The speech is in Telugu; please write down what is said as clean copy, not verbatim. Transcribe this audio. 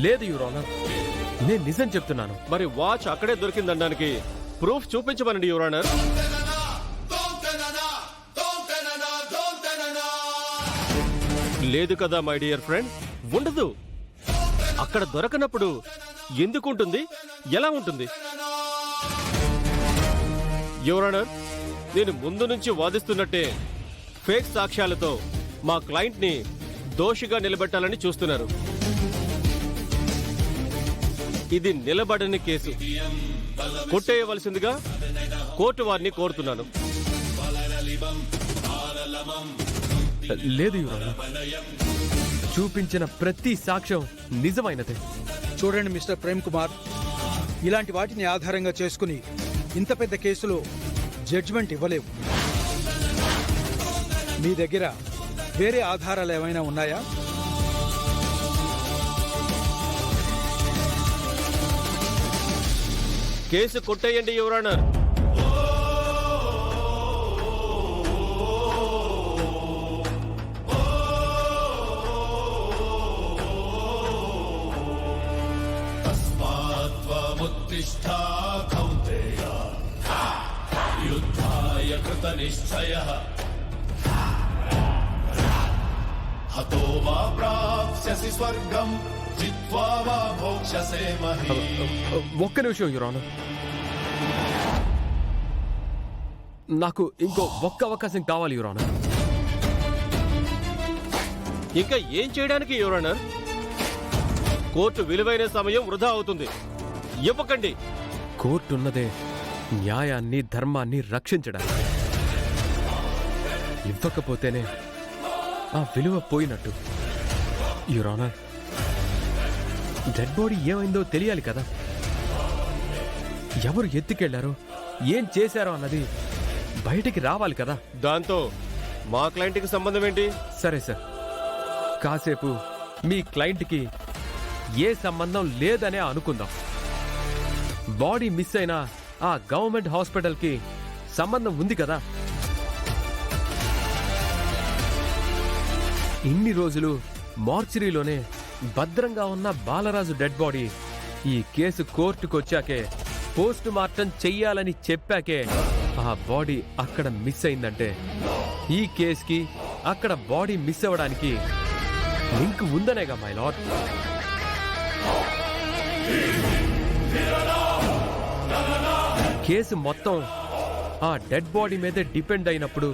లేదు యువర్ ఆనర్, నేను నిజం చెప్తున్నాను. మరి వాచ్ అక్కడే దొరికిందనడానికి ప్రూఫ్ చూపించమనండి యువర్ ఆనర్. లేదు కదా మై డియర్ ఫ్రెండ్, ఉండదు. అక్కడ దొరకనప్పుడు ఎందుకుంటుంది, ఎలా ఉంటుంది? యువర్ ఆనర్, నేను ముందు నుంచి వాదిస్తున్నట్టే ఫేక్ సాక్ష్యాలతో మా క్లయింట్ ని దోషిగా నిలబెట్టాలని చూస్తున్నారు. ఇది నిలబడని కేసు. కొట్టేయవలసిందిగా కోర్టు వారిని కోరుతున్నాను. లేదు యువర్ ఆనర్, చూపించిన ప్రతి సాక్ష్యం నిజమైనదే. చూడండి మిస్టర్ ప్రేమ్ కుమార్, ఇలాంటి వాటిని ఆధారంగా చేసుకుని ఇంత పెద్ద కేసులో జడ్జిమెంట్ ఇవ్వలేవు. మీ దగ్గర వేరే ఆధారాలు ఏమైనా ఉన్నాయా? కేసు కొట్టేయండి యువర్ ఆనర్. యుద్ధాయ కృతనిశ్చయః హతో వా ప్రాప్స్యసి స్వర్గం జిత్వా వా భోక్ష్యసే మహీం. ఒక్క నిమిషం యువర్ ఆనర్, నాకు ఇంకో ఒక్క అవకాశం కావాలి యువర్ ఆనర్. ఇంకా ఏం చేయడానికి యువర్ ఆనర్? కోర్టు విలువైన సమయం వృధా అవుతుంది. ఇవ్వకండి. కోర్టు ఉన్నదే న్యాయాన్ని ధర్మాన్ని రక్షించడానికి. ఇవ్వకపోతేనే ఆ విలువ పోయినట్టు. యువర్ ఆనర్, డెడ్ బాడీ ఏమైందో తెలియాలి కదా. ఎవరు ఎత్తుకెళ్లారో, ఏం చేశారో అన్నది బయటికి రావాలి కదా. దాంతో మా క్లయింట్కి సంబంధం ఏంటి? సరే సార్, కాసేపు మీ క్లయింట్కి ఏ సంబంధం లేదనే అనుకుందాం. బాడీ మిస్ అయిన ఆ గవర్నమెంట్ హాస్పిటల్కి సంబంధం ఉంది కదా. ఇన్ని రోజులు మార్చరీలోనే భద్రంగా ఉన్న బాలరాజు డెడ్ బాడీ ఈ కేసు కోర్టుకొచ్చాకే పోస్ట్ మార్టం చెయ్యాలని చెప్పాకే ఆ బాడీ అక్కడ మిస్ అయిందంటే ఈ కేసుకి అక్కడ బాడీ మిస్ అవ్వడానికి లింక్ ఉందనేగా మై లార్డ్. కేసు మొత్తం ఆ డెడ్ బాడీ మీదే డిపెండ్ అయినప్పుడు